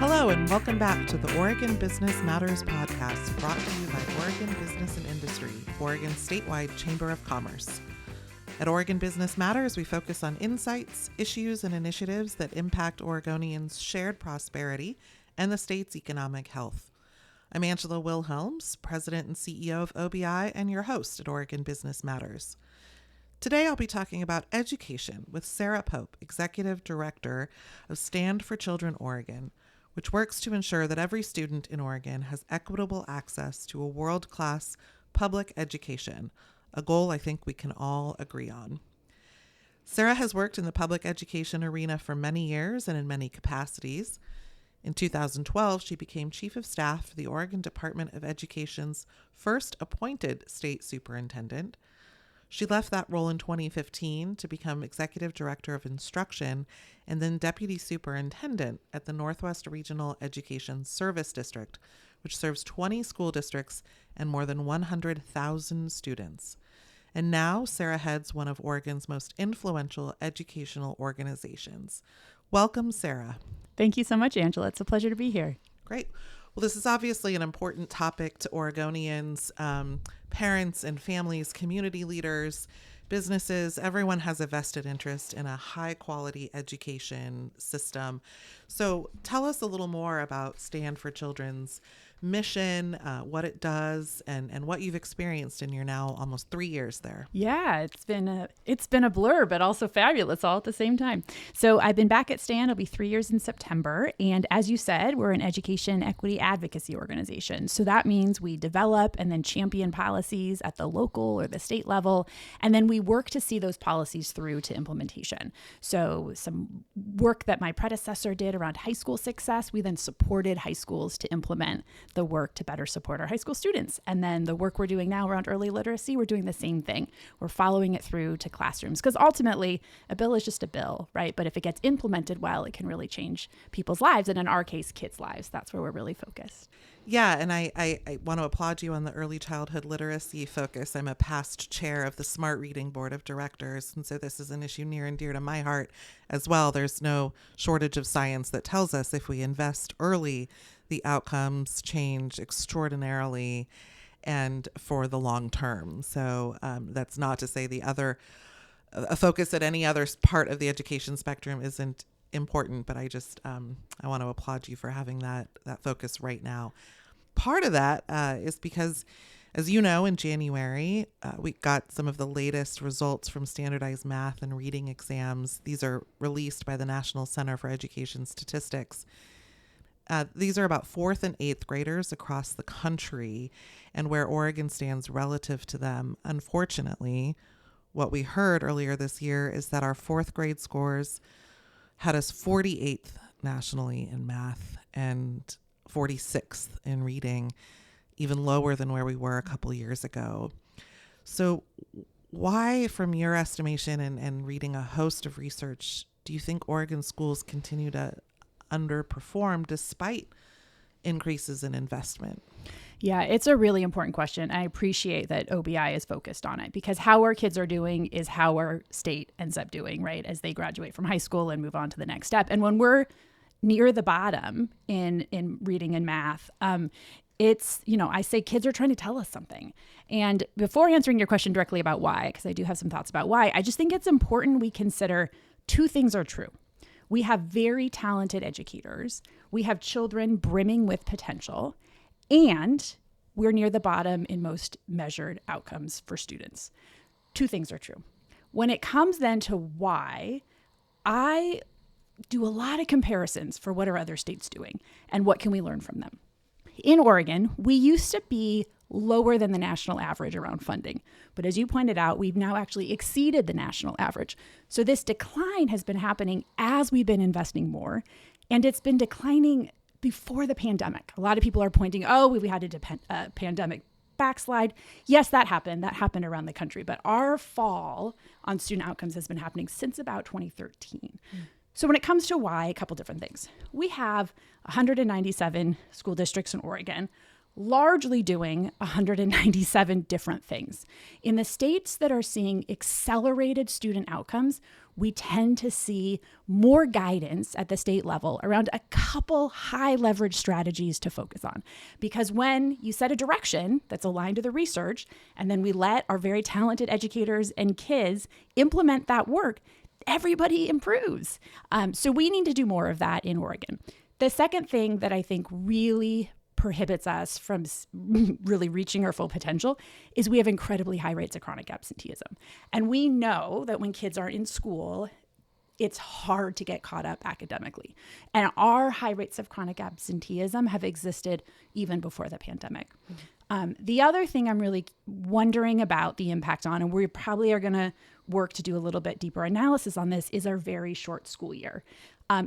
Hello and welcome back to the Oregon Business Matters podcast, brought to you by Oregon Business and Industry, Oregon's statewide Chamber of Commerce. At Oregon Business Matters, we focus on insights, issues, and initiatives that impact Oregonians' shared prosperity and the state's economic health. I'm Angela Wilhelms, President and CEO of OBI, and your host at Oregon Business Matters. Today, I'll be talking about education with Sarah Pope, Executive Director of Stand for Children Oregon, which works to ensure that every student in Oregon has equitable access to a world-class public education, a goal I think we can all agree on. Sarah has worked in the public education arena for many years and in many capacities. In 2012, she became Chief of Staff for the Oregon Department of Education's first appointed state superintendent. She left that role in 2015 to become Executive Director of Instruction and then Deputy Superintendent at the Northwest Regional Education Service District, which serves 20 school districts and more than 100,000 students. And now Sarah heads one of Oregon's most influential educational organizations. Welcome, Sarah. Thank you so much, Angela. It's a pleasure to be here. Great. Well, this is obviously an important topic to Oregonians, parents and families, community leaders, businesses. Everyone has a vested interest in a high-quality education system. So tell us a little more about Stand for Children's mission, what it does, and what you've experienced in your now almost 3 years there. Yeah, it's been a blur, but also fabulous all at the same time. So I've been back at Stand. It'll be 3 years in September. And as you said, we're an education equity advocacy organization. So that means we develop and then champion policies at the local or the state level. And then we work to see those policies through to implementation. So some work that my predecessor did around high school success, we then supported high schools to implement the work to better support our high school students. And then the work we're doing now around early literacy, we're doing the same thing. We're following it through to classrooms because ultimately a bill is just a bill, right? But if it gets implemented well, it can really change people's lives. And in our case, kids' lives. That's where we're really focused. Yeah, and I want to applaud you on the early childhood literacy focus. I'm a past chair of the Smart Reading Board of Directors, and so this is an issue near and dear to my heart as well. There's no shortage of science that tells us if we invest early, the outcomes change extraordinarily and for the long term. So that's not to say a focus at any other part of the education spectrum isn't important, but I just I want to applaud you for having that focus right now. Part of that is because, as you know, in January, we got some of the latest results from standardized math and reading exams. These are released by the National Center for Education Statistics. These are about 4th and 8th graders across the country, and where Oregon stands relative to them. Unfortunately, what we heard earlier this year is that our 4th grade scores had us 48th nationally in math and 46th in reading, even lower than where we were a couple years ago. So why, from your estimation and reading a host of research, do you think Oregon schools continue to underperform despite increases in investment? Yeah, it's a really important question. I appreciate that OBI is focused on it because how our kids are doing is how our state ends up doing, right? As they graduate from high school and move on to the next step. And when we're near the bottom in reading and math, it's, I say kids are trying to tell us something. And before answering your question directly about why, because I do have some thoughts about why, I just think it's important we consider two things are true. We have very talented educators. We have children brimming with potential. And we're near the bottom in most measured outcomes for students. Two things are true. When it comes then to why, I do a lot of comparisons for what are other states doing and what can we learn from them. In Oregon, we used to be lower than the national average around funding. But as you pointed out, we've now actually exceeded the national average. So this decline has been happening as we've been investing more, and it's been declining before the pandemic. A lot of people are pointing, we had a pandemic backslide. Yes, that happened. That happened around the country. But our fall on student outcomes has been happening since about 2013. So when it comes to why, a couple different things. We have 197 school districts in Oregon. largely doing 197 different things. In the states that are seeing accelerated student outcomes, we tend to see more guidance at the state level around a couple high leverage strategies to focus on. Because when you set a direction that's aligned to the research, and then we let our very talented educators and kids implement that work, everybody improves. So we need to do more of that in Oregon. The second thing that I think really prohibits us from really reaching our full potential is we have incredibly high rates of chronic absenteeism. And we know that when kids are in school, it's hard to get caught up academically. And our high rates of chronic absenteeism have existed even before the pandemic. The other thing I'm really wondering about the impact on, and we probably are going to work to do a little bit deeper analysis on this, is our very short school year.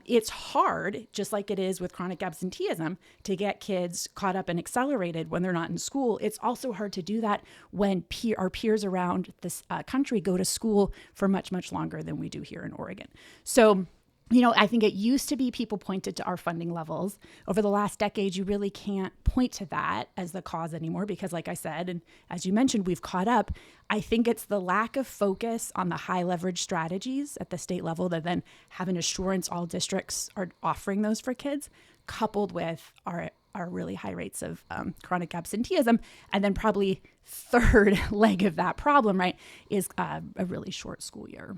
It's hard, just like it is with chronic absenteeism, to get kids caught up and accelerated when they're not in school. It's also hard to do that when our peers around this country go to school for much, much longer than we do here in Oregon. So, I think it used to be people pointed to our funding levels. Over the last decade, you really can't point to that as the cause anymore because, like I said, and as you mentioned, we've caught up. I think it's the lack of focus on the high leverage strategies at the state level that then have an assurance all districts are offering those for kids, coupled with our really high rates of chronic absenteeism. And then probably third leg of that problem, right, is a really short school year.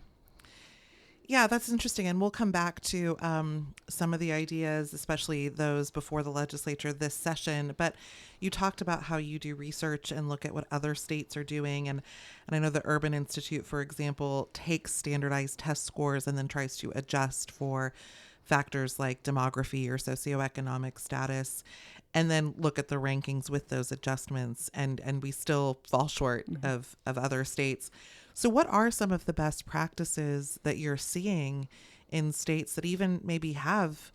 Yeah, that's interesting. And we'll come back to some of the ideas, especially those before the legislature this session. But you talked about how you do research and look at what other states are doing. And I know the Urban Institute, for example, takes standardized test scores and then tries to adjust for factors like demography or socioeconomic status, and then look at the rankings with those adjustments. And we still fall short of other states. So what are some of the best practices that you're seeing in states that even maybe have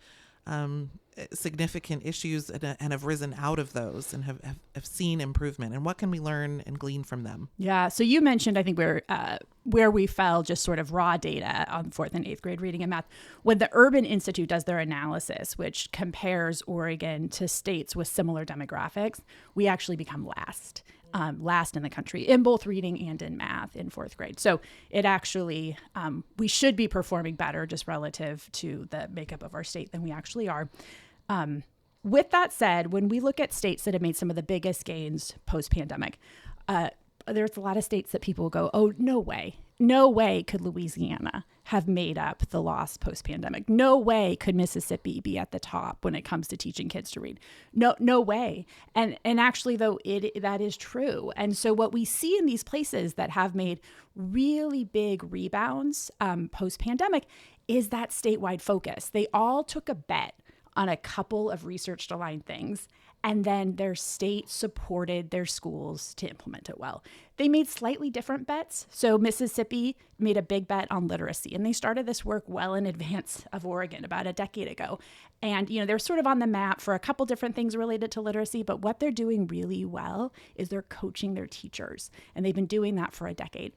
significant issues and have risen out of those and have seen improvement? And what can we learn and glean from them? Yeah. So you mentioned, I think, where we fell just sort of raw data on 4th and 8th grade reading and math. When the Urban Institute does their analysis, which compares Oregon to states with similar demographics, we actually become last in the country in both reading and in math in 4th grade. So it actually, we should be performing better just relative to the makeup of our state than we actually are. With that said, when we look at states that have made some of the biggest gains post-pandemic, there's a lot of states that people go, oh, no way could Louisiana have made up the loss post-pandemic. No way could Mississippi be at the top when it comes to teaching kids to read. No way. And actually, though, that is true. And so what we see in these places that have made really big rebounds post-pandemic is that statewide focus. They all took a bet on a couple of research-aligned things, and then their state supported their schools to implement it well. They made slightly different bets. So Mississippi made a big bet on literacy, and they started this work well in advance of Oregon about a decade ago. And, they're sort of on the map for a couple different things related to literacy, but what they're doing really well is they're coaching their teachers, and they've been doing that for a decade.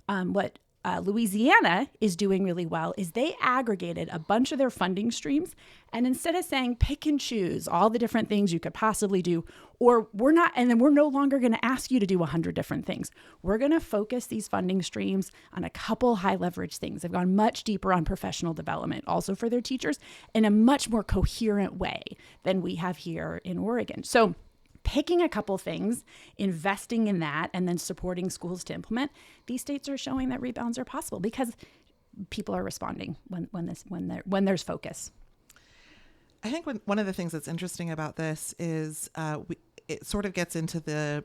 What Louisiana is doing really well is they aggregated a bunch of their funding streams, and instead of saying pick and choose all the different things you could possibly do, or we're no longer going to ask you to do 100 different things. We're going to focus these funding streams on a couple high leverage things. They've gone much deeper on professional development, also for their teachers, in a much more coherent way than we have here in Oregon. So picking a couple things, investing in that, and then supporting schools to implement, these states are showing that rebounds are possible because people are responding when there's focus. I think one of the things that's interesting about this is it sort of gets into the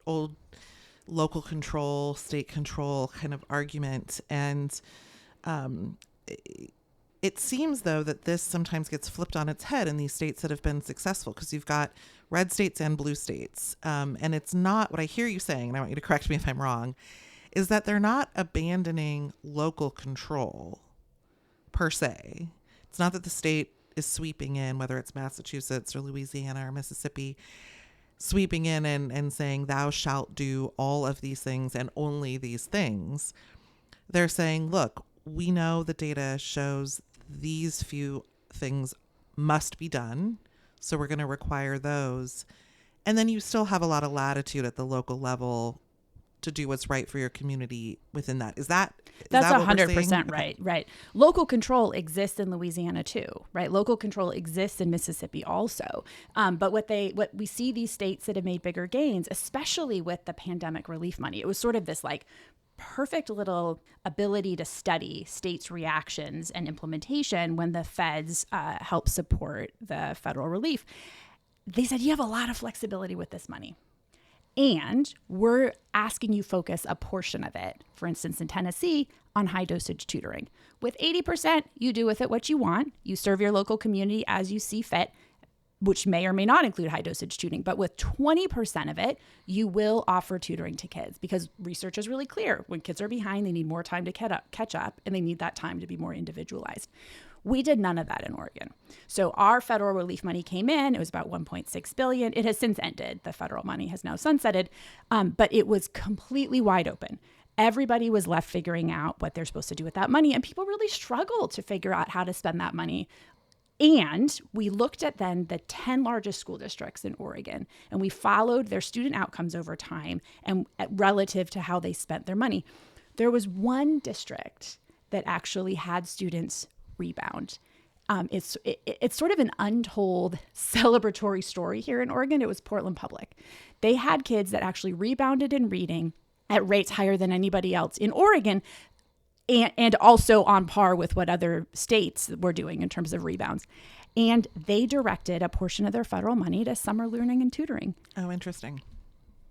old local control, state control kind of argument. And it seems, though, that this sometimes gets flipped on its head in these states that have been successful, because you've got red states and blue states. And it's not what I hear you saying, and I want you to correct me if I'm wrong, is that they're not abandoning local control per se. It's not that the state is sweeping in, whether it's Massachusetts or Louisiana or Mississippi, sweeping in and saying, thou shalt do all of these things and only these things. They're saying, look, we know the data shows these few things must be done, so we're going to require those. And then you still have a lot of latitude at the local level to do what's right for your community within that. That's that what we're 100% saying? right. Right. Local control exists in Louisiana too, right? Local control exists in Mississippi also. But what we see these states that have made bigger gains, especially with the pandemic relief money, it was sort of this like perfect little ability to study states' reactions and implementation when the feds help support the federal relief. They said, you have a lot of flexibility with this money. And we're asking you focus a portion of it, for instance, in Tennessee, on high dosage tutoring. With 80%, you do with it what you want. You serve your local community as you see fit, which may or may not include high dosage tutoring. But with 20% of it, you will offer tutoring to kids because research is really clear. When kids are behind, they need more time to catch up, and they need that time to be more individualized. We did none of that in Oregon. So our federal relief money came in. It was about $1.6 billion. It has since ended. The federal money has now sunsetted, but it was completely wide open. Everybody was left figuring out what they're supposed to do with that money, and people really struggled to figure out how to spend that money. And we looked at then the 10 largest school districts in Oregon, and we followed their student outcomes over time and relative to how they spent their money. There was one district that actually had students rebound. It's sort of an untold celebratory story here in Oregon. It was Portland Public. They had kids that actually rebounded in reading at rates higher than anybody else in Oregon, and also on par with what other states were doing in terms of rebounds. And they directed a portion of their federal money to summer learning and tutoring. Oh, interesting.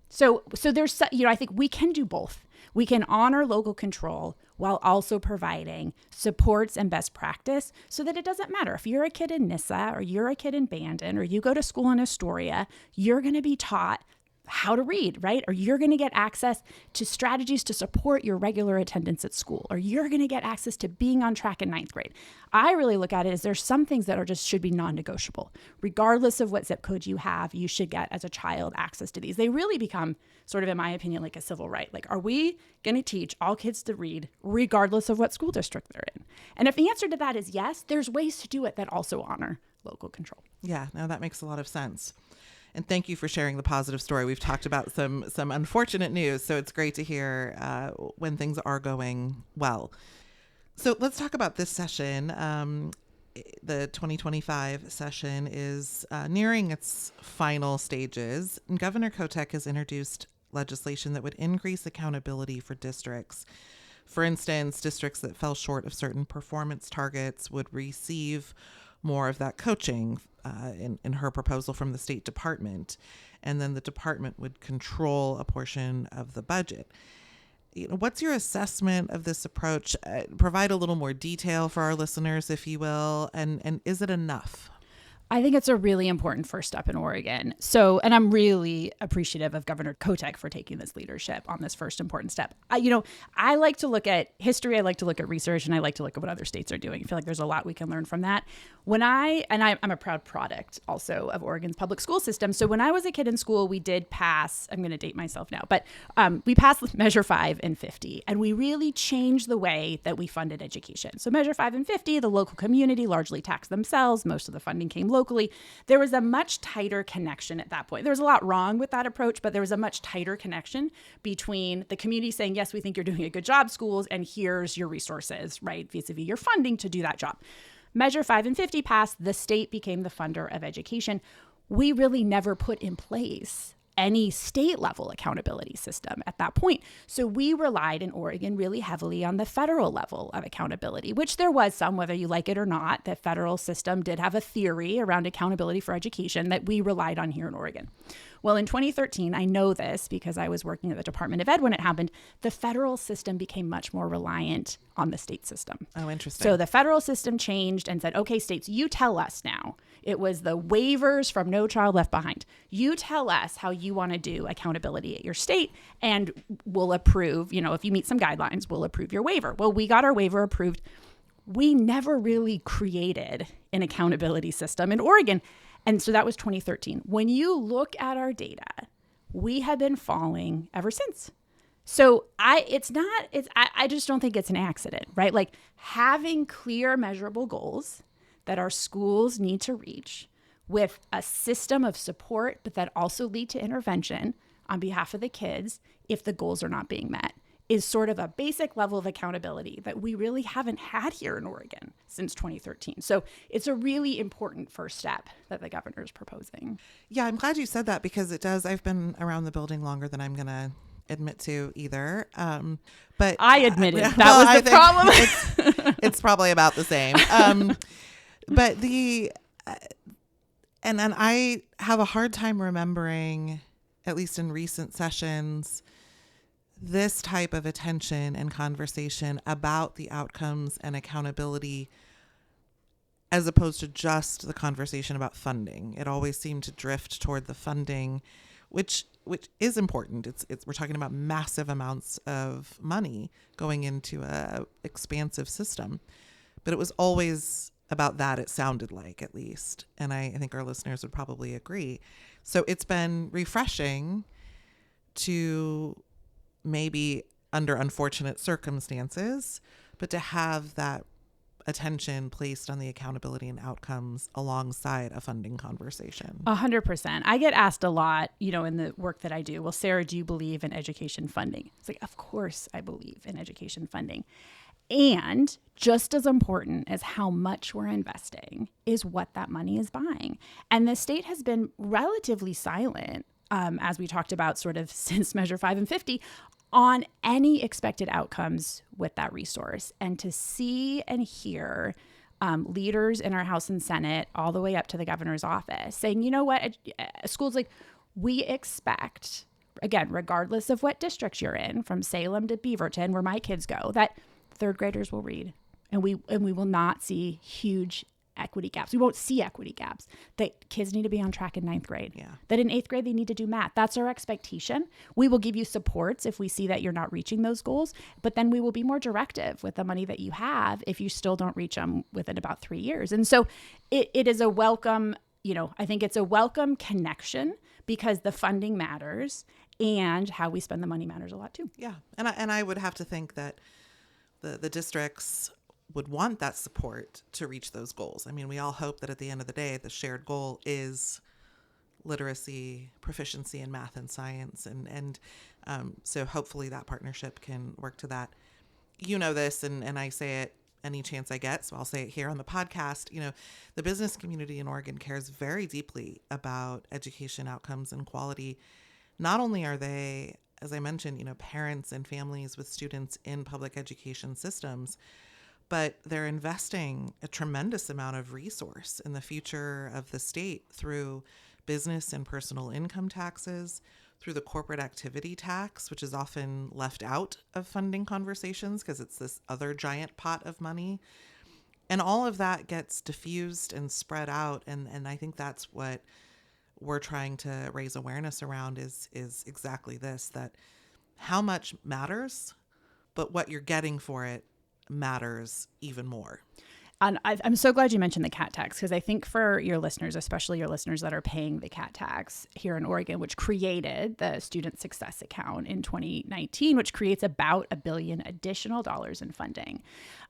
So there's, I think we can do both. We can honor local control while also providing supports and best practice so that it doesn't matter. If you're a kid in Nissa or you're a kid in Bandon or you go to school in Astoria, you're going to be taught how to read, right? Or you're going to get access to strategies to support your regular attendance at school, or you're going to get access to being on track in ninth grade. I really look at it as there's some things that are just should be non-negotiable. Regardless of what zip code you have, you should get as a child access to these. They really become sort of, in my opinion, like a civil right. Like, are we going to teach all kids to read regardless of what school district they're in? And if the answer to that is yes, there's ways to do it that also honor local control. Yeah, no, that makes a lot of sense. And thank you for sharing the positive story. We've talked about some unfortunate news, so it's great to hear when things are going well. So let's talk about this session. The 2025 session is nearing its final stages. And Governor Kotek has introduced legislation that would increase accountability for districts. For instance, districts that fell short of certain performance targets would receive more of that coaching in her proposal from the State Department. And then the department would control a portion of the budget. What's your assessment of this approach? Provide a little more detail for our listeners, if you will. And is it enough? I think it's a really important first step in Oregon. So, and I'm really appreciative of Governor Kotek for taking this leadership on this first important step. I like to look at history, I like to look at research, and I like to look at what other states are doing. I feel like there's a lot we can learn from that. I'm a proud product also of Oregon's public school system. So when I was a kid in school, we did pass, I'm going to date myself now, but we passed Measure 5 and 50, and we really changed the way that we funded education. So Measure 5 and 50, the local community largely taxed themselves. Most of the funding came locally. There was a much tighter connection at that point. There was a lot wrong with that approach, but there was a much tighter connection between the community saying, yes, we think you're doing a good job, schools, and here's your resources, right, vis-a-vis your funding to do that job. Measure 5 and 50 passed, the state became the funder of education. We really never put in place any state level accountability system at that point. So we relied in Oregon really heavily on the federal level of accountability, which there was some, whether you like it or not. The federal system did have a theory around accountability for education that we relied on here in Oregon. Well, in 2013, I know this because I was working at the Department of Ed when it happened, the federal system became much more reliant on the state system. Oh, interesting. So the federal system changed and said, okay, states, you tell us now. It was the waivers from No Child Left Behind. You tell us how you want to do accountability at your state, and we'll approve, if you meet some guidelines, we'll approve your waiver. Well, we got our waiver approved. We never really created an accountability system in Oregon. And so that was 2013. When you look at our data, we have been falling ever since. So I just don't think it's an accident, right? Like having clear measurable goals that our schools need to reach with a system of support, but that also lead to intervention on behalf of the kids if the goals are not being met, is sort of a basic level of accountability that we really haven't had here in Oregon since 2013. So it's a really important first step that the governor is proposing. Yeah, I'm glad you said that because it does. I've been around the building longer than I'm going to admit to either. But I admitted that was the problem. It's probably about the same. But and I have a hard time remembering, at least in recent sessions, this type of attention and conversation about the outcomes and accountability as opposed to just the conversation about funding. It always seemed to drift toward the funding, which is important. We're talking about massive amounts of money going into a expansive system, but it was always about that, it sounded like, at least. And I think our listeners would probably agree. So it's been refreshing to, maybe under unfortunate circumstances, but to have that attention placed on the accountability and outcomes alongside a funding conversation. 100%. I get asked a lot, in the work that I do, well, Sarah, do you believe in education funding? It's like, of course I believe in education funding. And just as important as how much we're investing is what that money is buying. And the state has been relatively silent, as we talked about sort of since Measure 5 and 50, on any expected outcomes with that resource. And to see and hear leaders in our House and Senate all the way up to the governor's office saying, you know what, schools, like, we expect, again, regardless of what districts you're in, from Salem to Beaverton, where my kids go, that third graders will read, and we will not see huge equity gaps. We won't see equity gaps. That kids need to be on track in ninth grade. Yeah. That in eighth grade, they need to do math. That's our expectation. We will give you supports if we see that you're not reaching those goals, but then we will be more directive with the money that you have if you still don't reach them within about 3 years. And so it is a welcome, I think it's a welcome connection because the funding matters and how we spend the money matters a lot too. Yeah. And I would have to think that the districts would want that support to reach those goals. I mean, we all hope that at the end of the day, the shared goal is literacy, proficiency in math and science. And so hopefully that partnership can work to that. You know this, and I say it any chance I get, so I'll say it here on the podcast. The business community in Oregon cares very deeply about education outcomes and quality. Not only are they, as I mentioned, parents and families with students in public education systems, but they're investing a tremendous amount of resource in the future of the state through business and personal income taxes, through the corporate activity tax, which is often left out of funding conversations because it's this other giant pot of money. And all of that gets diffused and spread out. And I think that's what we're trying to raise awareness around is exactly this, that how much matters, but what you're getting for it matters even more. And I'm so glad you mentioned the CAT tax, because I think for your listeners, especially your listeners that are paying the CAT tax here in Oregon, which created the Student Success Account in 2019, which creates about $1 billion additional dollars in funding.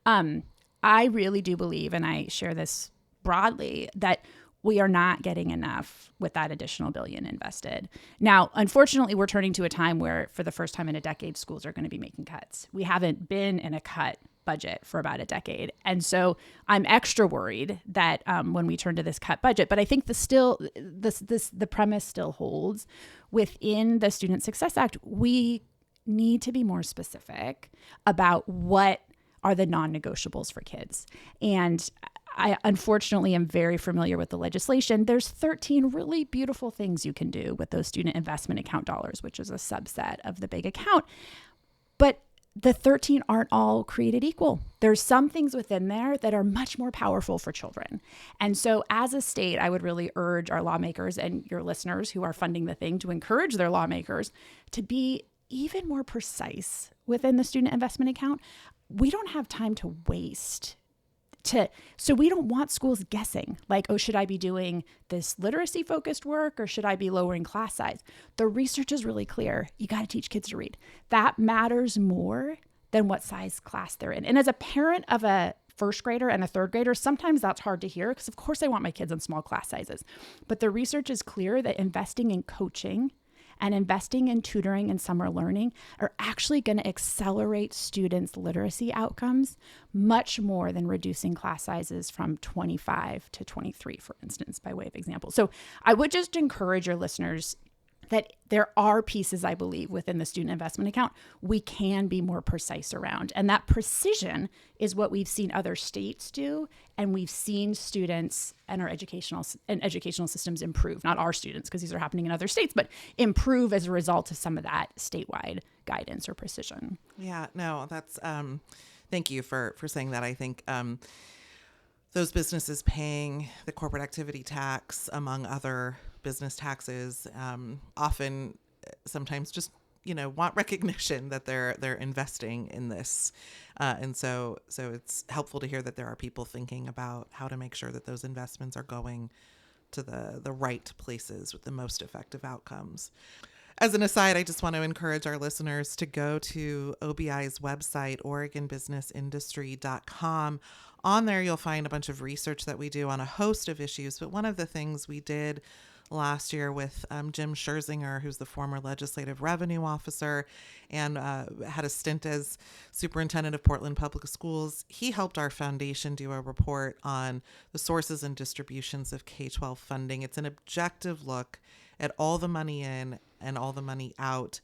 I really do believe, and I share this broadly, that we are not getting enough with that additional $1 billion invested. Now, unfortunately, we're turning to a time where for the first time in a decade, schools are going to be making cuts. We haven't been in a cut budget for about a decade. And so I'm extra worried that when we turn to this cut budget, but I think the premise still holds within the Student Success Act. We need to be more specific about what are the non-negotiables for kids. And I unfortunately am very familiar with the legislation. There's 13 really beautiful things you can do with those student investment account dollars, which is a subset of the big account. But the 13 aren't all created equal. There's some things within there that are much more powerful for children. And so as a state, I would really urge our lawmakers and your listeners who are funding the thing to encourage their lawmakers to be even more precise within the student investment account. We don't have time to waste. So we don't want schools guessing like, oh, should I be doing this literacy focused work or should I be lowering class size? The research is really clear. You got to teach kids to read. That matters more than what size class they're in. And as a parent of a first grader and a third grader, sometimes that's hard to hear because of course I want my kids in small class sizes. But the research is clear that investing in coaching and investing in tutoring and summer learning are actually going to accelerate students' literacy outcomes much more than reducing class sizes from 25 to 23, for instance, by way of example. So I would just encourage your listeners that there are pieces, I believe, within the student investment account we can be more precise around. And that precision is what we've seen other states do. And we've seen students and our educational systems improve, not our students, because these are happening in other states, but improve as a result of some of that statewide guidance or precision. Yeah, no, that's, thank you for saying that. I think, those businesses paying the corporate activity tax, among other business taxes, often sometimes just, want recognition that they're investing in this. And so it's helpful to hear that there are people thinking about how to make sure that those investments are going to the right places with the most effective outcomes. As an aside, I just want to encourage our listeners to go to OBI's website, OregonBusinessIndustry.com. On there, you'll find a bunch of research that we do on a host of issues. But one of the things we did last year with Jim Scherzinger, who's the former legislative revenue officer and had a stint as superintendent of Portland Public Schools, he helped our foundation do a report on the sources and distributions of K-12 funding. It's an objective look at all the money in and all the money out,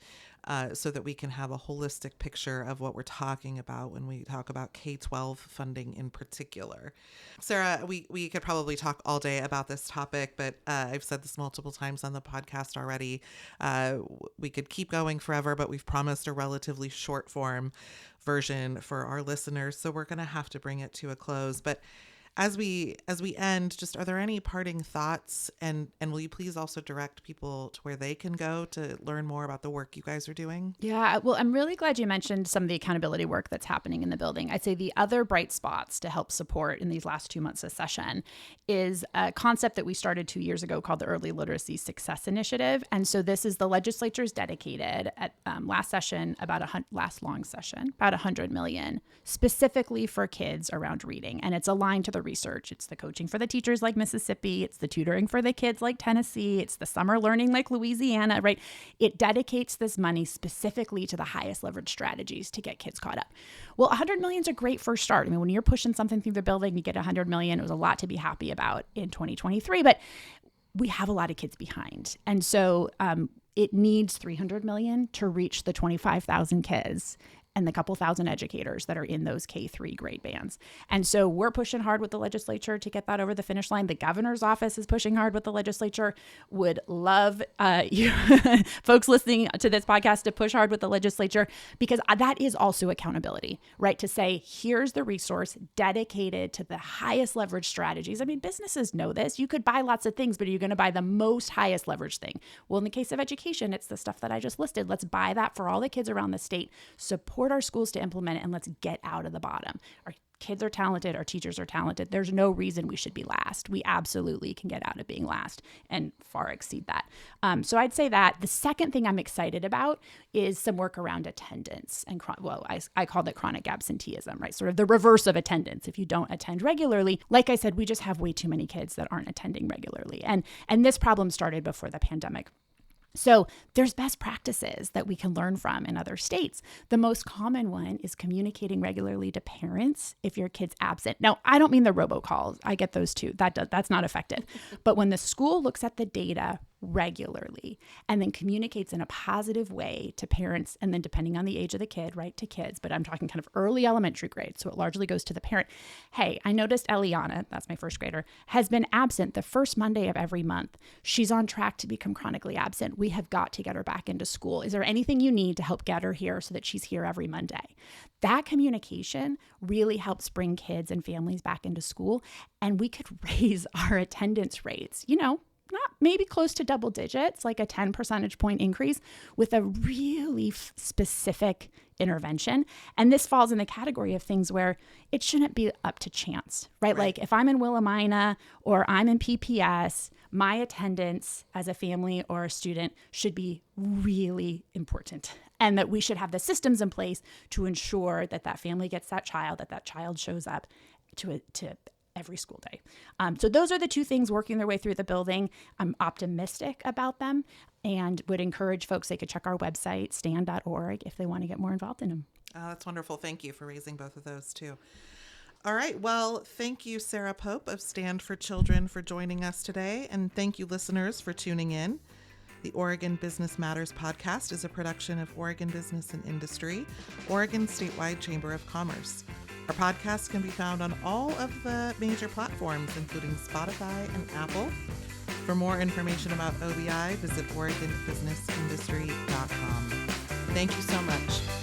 so that we can have a holistic picture of what we're talking about when we talk about K-12 funding in particular. Sarah, we could probably talk all day about this topic, but I've said this multiple times on the podcast already. We could keep going forever, but we've promised a relatively short form version for our listeners, so we're going to have to bring it to a close. But as we end, just are there any parting thoughts? And will you please also direct people to where they can go to learn more about the work you guys are doing? Yeah, well, I'm really glad you mentioned some of the accountability work that's happening in the building. I'd say the other bright spots to help support in these last 2 months of session is a concept that we started 2 years ago called the Early Literacy Success Initiative. And so this is the legislature's dedicated at last long session, about $100 million specifically for kids around reading. And it's aligned to the research. It's the coaching for the teachers like Mississippi. It's the tutoring for the kids like Tennessee. It's the summer learning like Louisiana, right? It dedicates this money specifically to the highest leverage strategies to get kids caught up. Well, $100 million is a great first start. I mean, when you're pushing something through the building, you get $100 million. It was a lot to be happy about in 2023, but we have a lot of kids behind. And so it needs $300 million to reach the 25,000 kids and the couple thousand educators that are in those K-3 grade bands. And so we're pushing hard with the legislature to get that over the finish line. The governor's office is pushing hard with the legislature. Would love you folks listening to this podcast to push hard with the legislature, because that is also accountability, right? To say, here's the resource dedicated to the highest leverage strategies. I mean, businesses know this. You could buy lots of things, but are you going to buy the most highest leverage thing? Well, in the case of education, it's the stuff that I just listed. Let's buy that for all the kids around the state. Support our schools to implement it, and let's get out of the bottom. Our kids are talented. Our teachers are talented. There's no reason we should be last. We absolutely can get out of being last and far exceed that. So I'd say that. The second thing I'm excited about is some work around attendance. And I called it chronic absenteeism, right? Sort of the reverse of attendance. If you don't attend regularly, like I said, we just have way too many kids that aren't attending regularly. And this problem started before the pandemic. So there's best practices that we can learn from in other states. The most common one is communicating regularly to parents if your kid's absent. Now, I don't mean the robocalls. I get those too. That's not effective. But when the school looks at the data regularly and then communicates in a positive way to parents, and then depending on the age of the kid, right, to kids, but I'm talking kind of early elementary grade, so it largely goes to the parent. Hey, I noticed Eliana, that's my first grader, has been absent the first Monday of every month. She's on track to become chronically absent. We have got to get her back into school. Is there anything you need to help get her here so that she's here every Monday? That communication really helps bring kids and families back into school, and we could raise our attendance rates, not maybe close to double digits, like a 10 percentage point increase with a really specific intervention. And this falls in the category of things where it shouldn't be up to chance, right? Like if I'm in Willamina or I'm in PPS, my attendance as a family or a student should be really important. And that we should have the systems in place to ensure that that family gets that child shows up to every school day. So those are the two things working their way through the building. I'm optimistic about them and would encourage folks, they could check our website, stand.org, if they want to get more involved in them. Oh, that's wonderful. Thank you for raising both of those too. All right. Well, thank you, Sarah Pope of Stand for Children, for joining us today. And thank you, listeners, for tuning in. The Oregon Business Matters podcast is a production of Oregon Business and Industry, Oregon Statewide Chamber of Commerce. Our podcast can be found on all of the major platforms, including Spotify and Apple. For more information about OBI, visit OregonBusinessIndustry.com. Thank you so much.